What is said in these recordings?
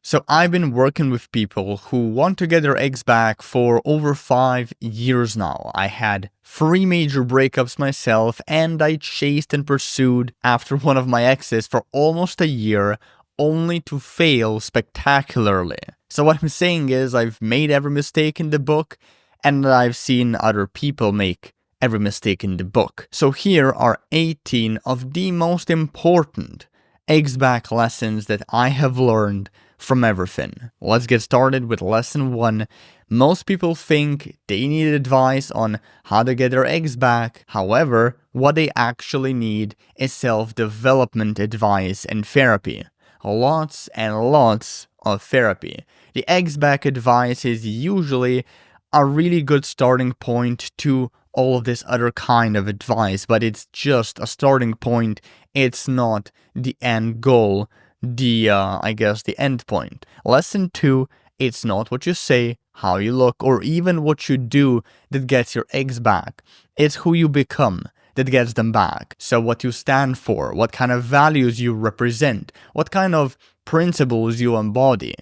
So I've been working with people who want to get their ex back for over 5 years now. I had 3 major breakups myself, and I chased and pursued after one of my exes for almost a year, only to fail spectacularly. So what I'm saying is I've made every mistake in the book, and I've seen other people make every mistake in the book. So here are 18 of the most important ex back lessons that I have learned from everything. Let's get started with lesson 1. Most people think they need advice on how to get their ex back. However, what they actually need is self-development advice and therapy. Lots and lots of therapy. The ex back advice is usually a really good starting point to all of this other kind of advice, but it's just a starting point. It's not the end goal, the end point. Lesson 2, it's not what you say, how you look, or even what you do that gets your ex back. It's who you become that gets them back. So what you stand for, what kind of values you represent, what kind of principles you embody.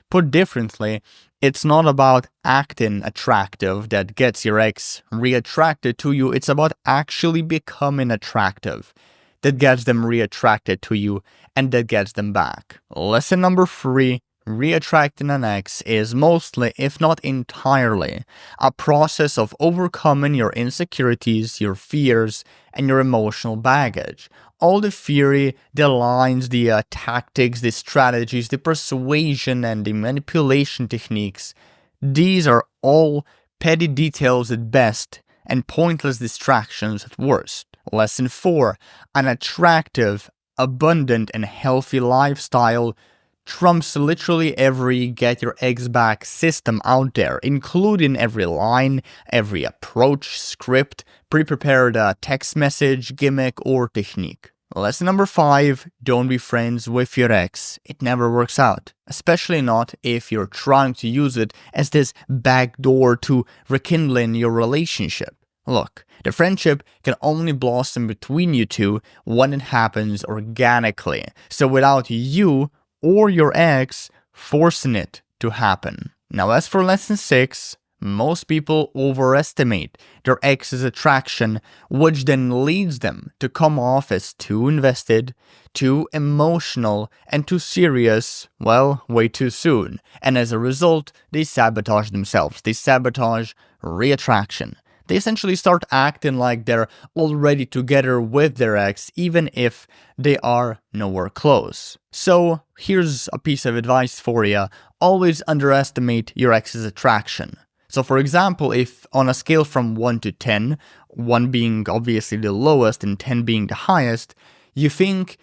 Put differently, it's not about acting attractive that gets your ex reattracted to you. It's about actually becoming attractive that gets them reattracted to you and that gets them back. Lesson number 3, reattracting an ex is mostly, if not entirely, a process of overcoming your insecurities, your fears, and your emotional baggage. All the theory, the lines, the tactics, the strategies, the persuasion, and the manipulation techniques, these are all petty details at best and pointless distractions at worst. Lesson 4, an attractive, abundant, and healthy lifestyle trumps literally every get your ex back system out there, including every line, every approach, script, pre-prepared text message, gimmick, or technique. Lesson number 5, don't be friends with your ex. It never works out, especially not if you're trying to use it as this backdoor to rekindling your relationship. Look, the friendship can only blossom between you two when it happens organically, so without you or your ex forcing it to happen. Now, as for lesson 6, most people overestimate their ex's attraction, which then leads them to come off as too invested, too emotional, and too serious, well, way too soon. And as a result, they sabotage themselves. They sabotage reattraction. They essentially start acting like they're already together with their ex, even if they are nowhere close. So, here's a piece of advice for you. Always underestimate your ex's attraction. So, for example, if on a scale from 1 to 10, 1 being obviously the lowest and 10 being the highest, you think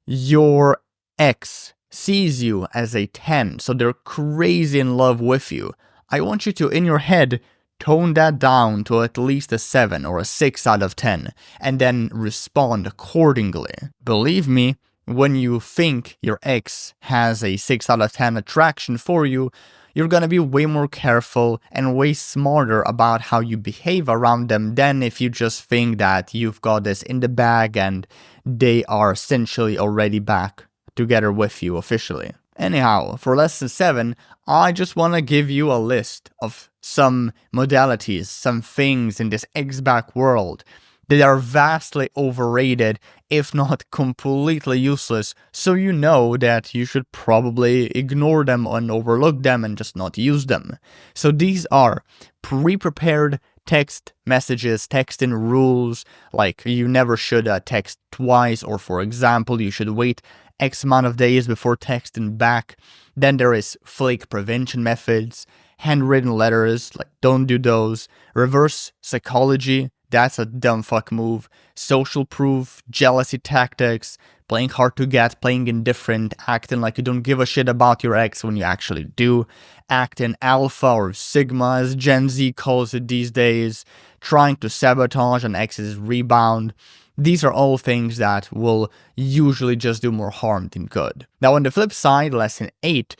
your ex sees you as a 10, so they're crazy in love with you. I want you to, in your head, tone that down to at least a 7 or a 6 out of 10, and then respond accordingly. Believe me, when you think your ex has a 6 out of 10 attraction for you, you're gonna be way more careful and way smarter about how you behave around them than if you just think that you've got this in the bag and they are essentially already back together with you officially. Anyhow, for lesson 7, I just want to give you a list of some modalities, some things in this ex-back world that are vastly overrated, if not completely useless, so you know that you should probably ignore them and overlook them and just not use them. So these are pre-prepared text messages, texting rules, like you never should text twice, or for example, you should wait X amount of days before texting back. Then there is flake prevention methods, handwritten letters, like don't do those, reverse psychology, that's a dumb fuck move, social proof, jealousy tactics, playing hard to get, playing indifferent, acting like you don't give a shit about your ex when you actually do, acting alpha or sigma as Gen Z calls it these days, trying to sabotage an ex's rebound. These are all things that will usually just do more harm than good. Now on the flip side, lesson 8,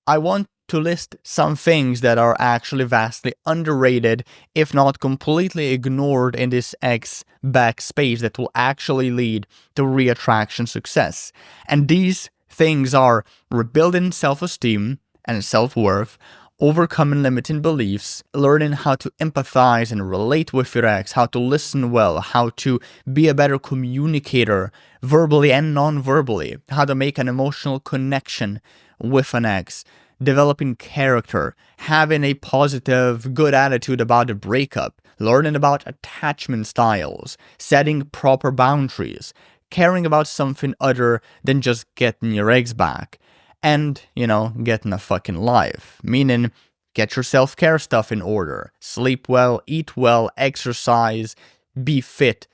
I want to list some things that are actually vastly underrated, if not completely ignored in this ex-back space that will actually lead to reattraction success. And these things are rebuilding self-esteem and self-worth, overcoming limiting beliefs, learning how to empathize and relate with your ex, how to listen well, how to be a better communicator, verbally and non-verbally, how to make an emotional connection with an ex, developing character, having a positive, good attitude about a breakup, learning about attachment styles, setting proper boundaries, caring about something other than just getting your ex back. And, getting a fucking life. Meaning, get your self-care stuff in order. Sleep well, eat well, exercise, be fit.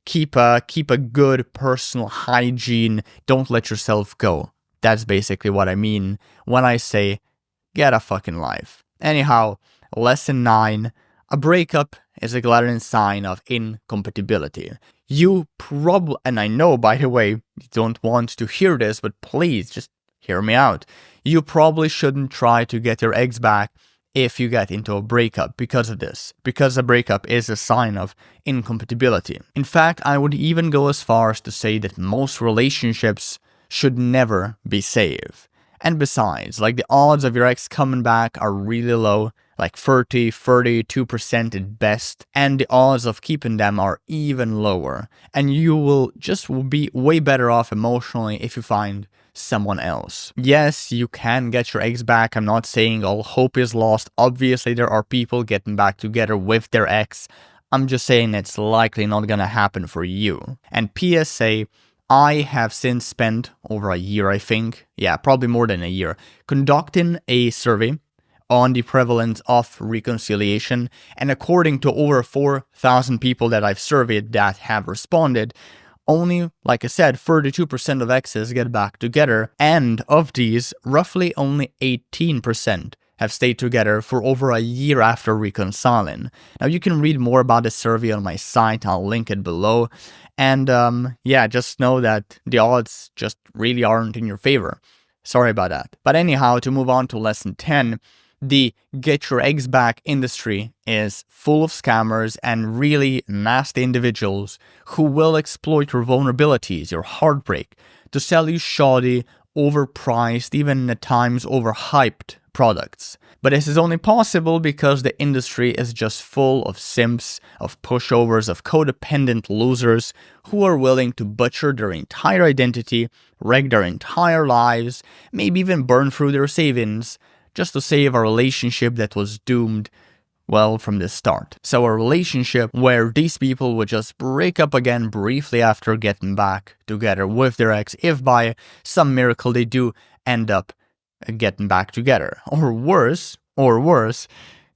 Keep a good personal hygiene. Don't let yourself go. That's basically what I mean when I say, get a fucking life. Anyhow, lesson 9. A breakup is a glaring sign of incompatibility. You probably, and I know, by the way, you don't want to hear this, but please, just hear me out. You probably shouldn't try to get your ex back if you get into a breakup because of this, because a breakup is a sign of incompatibility. In fact, I would even go as far as to say that most relationships should never be safe. And besides, the odds of your ex coming back are really low, 32% at best, and the odds of keeping them are even lower. And you will just be way better off emotionally if you find someone else. Yes, you can get your ex back. I'm not saying all hope is lost. Obviously, there are people getting back together with their ex. I'm just saying it's likely not gonna happen for you. And PSA, I have since spent over a year, I think, probably more than a year, conducting a survey on the prevalence of reconciliation, and according to over 4,000 people that I've surveyed that have responded, only, like I said, 32% of exes get back together, and of these, roughly only 18% have stayed together for over a year after reconciling. Now, you can read more about the survey on my site, I'll link it below, and just know that the odds just really aren't in your favor. Sorry about that. But anyhow, to move on to lesson 10, the get your ex back industry is full of scammers and really nasty individuals who will exploit your vulnerabilities, your heartbreak, to sell you shoddy, overpriced, even at times overhyped products. But this is only possible because the industry is just full of simps, of pushovers, of codependent losers who are willing to butcher their entire identity, wreck their entire lives, maybe even burn through their savings, just to save a relationship that was doomed, from the start. So a relationship where these people would just break up again briefly after getting back together with their ex, if by some miracle they do end up getting back together. Or worse,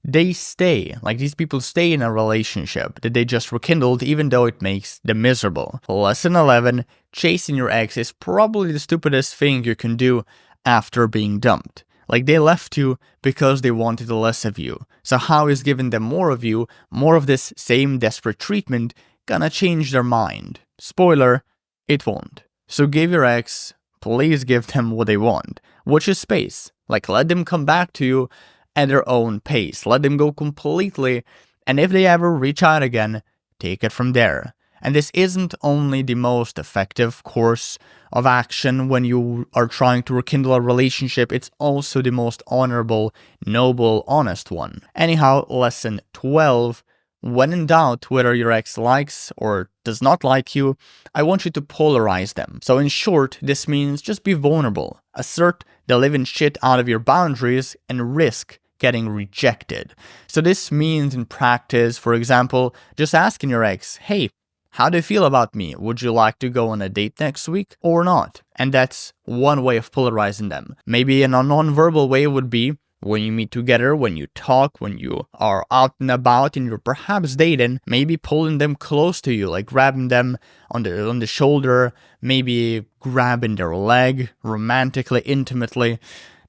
they stay. These people stay in a relationship that they just rekindled even though it makes them miserable. Lesson 11, chasing your ex is probably the stupidest thing you can do after being dumped. They left you because they wanted less of you. So how is giving them more of you, more of this same desperate treatment, gonna change their mind? Spoiler, it won't. So give your ex, please give them what they want, which is space. Let them come back to you at their own pace. Let them go completely, and if they ever reach out again, take it from there. And this isn't only the most effective course of action when you are trying to rekindle a relationship, it's also the most honorable, noble, honest one. Anyhow, lesson 12, when in doubt whether your ex likes or does not like you, I want you to polarize them. So in short, this means just be vulnerable, assert the living shit out of your boundaries, and risk getting rejected. So this means in practice, for example, just asking your ex, hey, how do you feel about me? Would you like to go on a date next week or not? And that's one way of polarizing them. Maybe a non-verbal way would be when you meet together, when you talk, when you are out and about and you're perhaps dating, maybe pulling them close to you, grabbing them on the shoulder, maybe grabbing their leg romantically, intimately.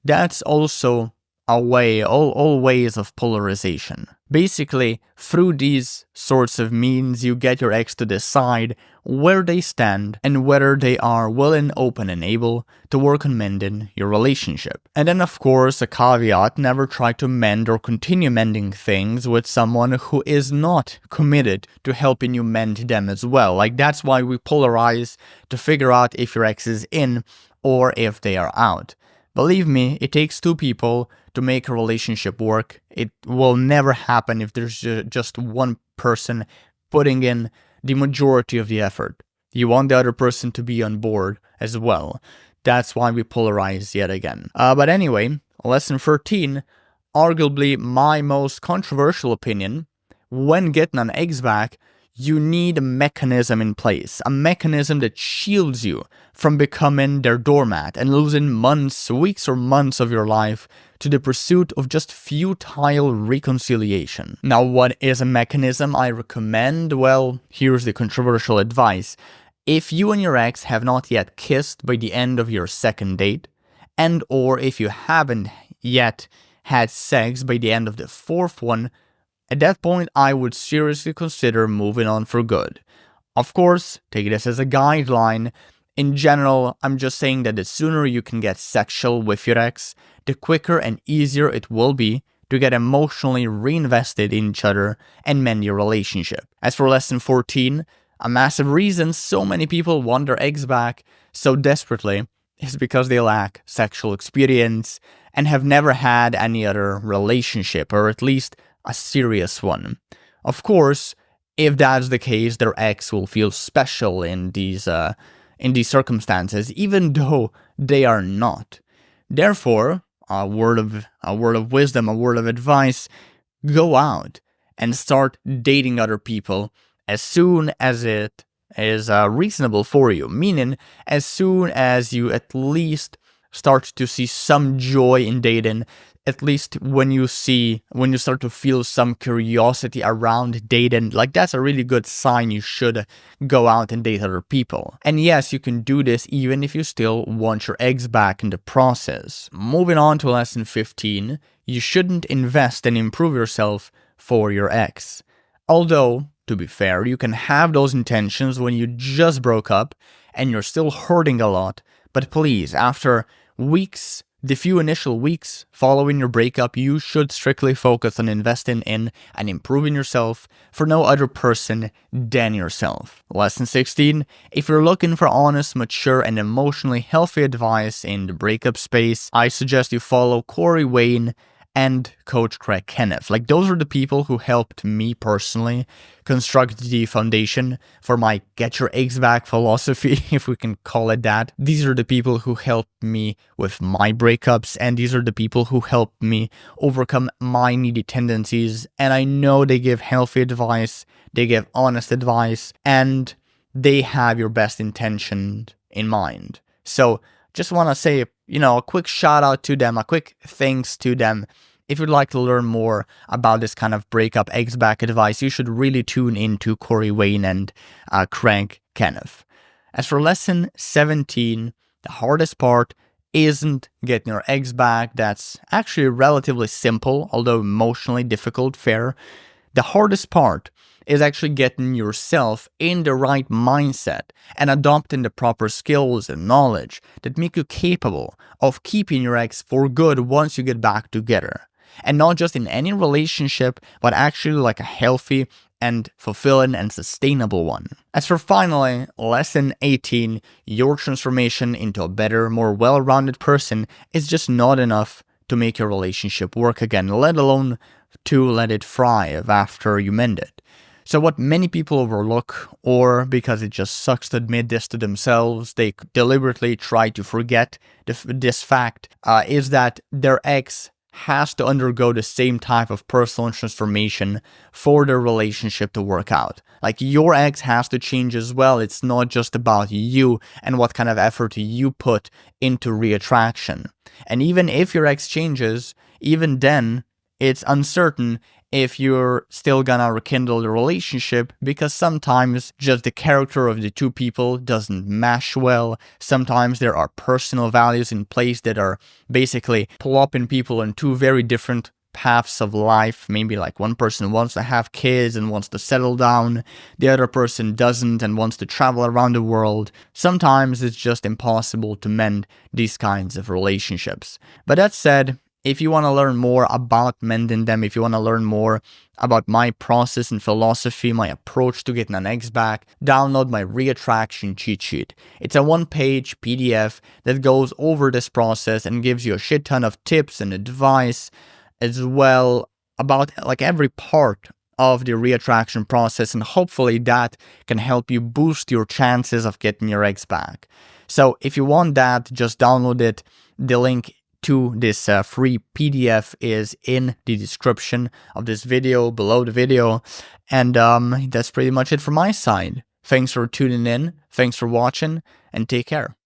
That's also a way, all ways of polarization. Basically, through these sorts of means, you get your ex to decide where they stand and whether they are willing, open, and able to work on mending your relationship. And then, of course, a caveat, never try to mend or continue mending things with someone who is not committed to helping you mend them as well. That's why we polarize, to figure out if your ex is in or if they are out. Believe me, it takes two people to make a relationship work. It will never happen if there's just one person putting in the majority of the effort. You want the other person to be on board as well. That's why we polarize yet again. But anyway, lesson 13, arguably my most controversial opinion. When getting an ex back, you need a mechanism in place, a mechanism that shields you from becoming their doormat and losing months, weeks or months of your life to the pursuit of just futile reconciliation. Now, what is a mechanism I recommend? Well, here's the controversial advice. If you and your ex have not yet kissed by the end of your second date, and or if you haven't yet had sex by the end of the fourth one, at that point, I would seriously consider moving on for good. Of course, take this as a guideline. In general, I'm just saying that the sooner you can get sexual with your ex, the quicker and easier it will be to get emotionally reinvested in each other and mend your relationship. As for lesson 14, a massive reason so many people want their ex back so desperately is because they lack sexual experience and have never had any other relationship, or at least a serious one. Of course, if that's the case, their ex will feel special in these circumstances, even though they are not. Therefore, a word of wisdom, a word of advice: go out and start dating other people as soon as it is reasonable for you. Meaning, as soon as you at least start to see some joy in dating. At least when you start to feel some curiosity around dating, like that's a really good sign you should go out and date other people. And yes, you can do this even if you still want your ex back in the process. Moving on to lesson 15, you shouldn't invest and improve yourself for your ex. Although, to be fair, you can have those intentions when you just broke up and you're still hurting a lot, but please, after weeks, the few initial weeks following your breakup, you should strictly focus on investing in and improving yourself for no other person than yourself. Lesson 16, if you're looking for honest, mature, and emotionally healthy advice in the breakup space, I suggest you follow Corey Wayne and Coach Craig Kenneth. Like, those are the people who helped me personally construct the foundation for my get your eggs back philosophy, if we can call it that. These are the people who helped me with my breakups, and these are the people who helped me overcome my needy tendencies. And I know they give healthy advice, they give honest advice, and they have your best intention in mind. So just want to say, a quick shout out to them, a quick thanks to them. If you'd like to learn more about this kind of breakup eggs back advice, you should really tune into Corey Wayne and Craig Kenneth. As for lesson 17, the hardest part isn't getting your eggs back. That's actually relatively simple, although emotionally difficult, fair. The hardest part is actually getting yourself in the right mindset and adopting the proper skills and knowledge that make you capable of keeping your ex for good once you get back together. And not just in any relationship, but actually like a healthy and fulfilling and sustainable one. As for finally, lesson 18, your transformation into a better, more well-rounded person is just not enough to make your relationship work again, let alone to let it thrive after you mend it. So what many people overlook, or because it just sucks to admit this to themselves, they deliberately try to forget this fact, is that their ex has to undergo the same type of personal transformation for their relationship to work out. Like, your ex has to change as well. It's not just about you and what kind of effort you put into reattraction. And even if your ex changes, even then, it's uncertain if you're still gonna rekindle the relationship, because sometimes just the character of the two people doesn't mesh well. Sometimes there are personal values in place that are basically plopping people in two very different paths of life. Maybe like one person wants to have kids and wants to settle down, the other person doesn't and wants to travel around the world. Sometimes it's just impossible to mend these kinds of relationships. But that said, if you want to learn more about mending them, if you want to learn more about my process and philosophy, my approach to getting an eggs back, download my reattraction cheat sheet. It's a one-page PDF that goes over this process and gives you a shit ton of tips and advice as well about like every part of the reattraction process, and hopefully that can help you boost your chances of getting your eggs back. So if you want that, just download it. The link to this free PDF is in the description of this video, below the video. And that's pretty much it from my side. Thanks for tuning in, thanks for watching, and take care.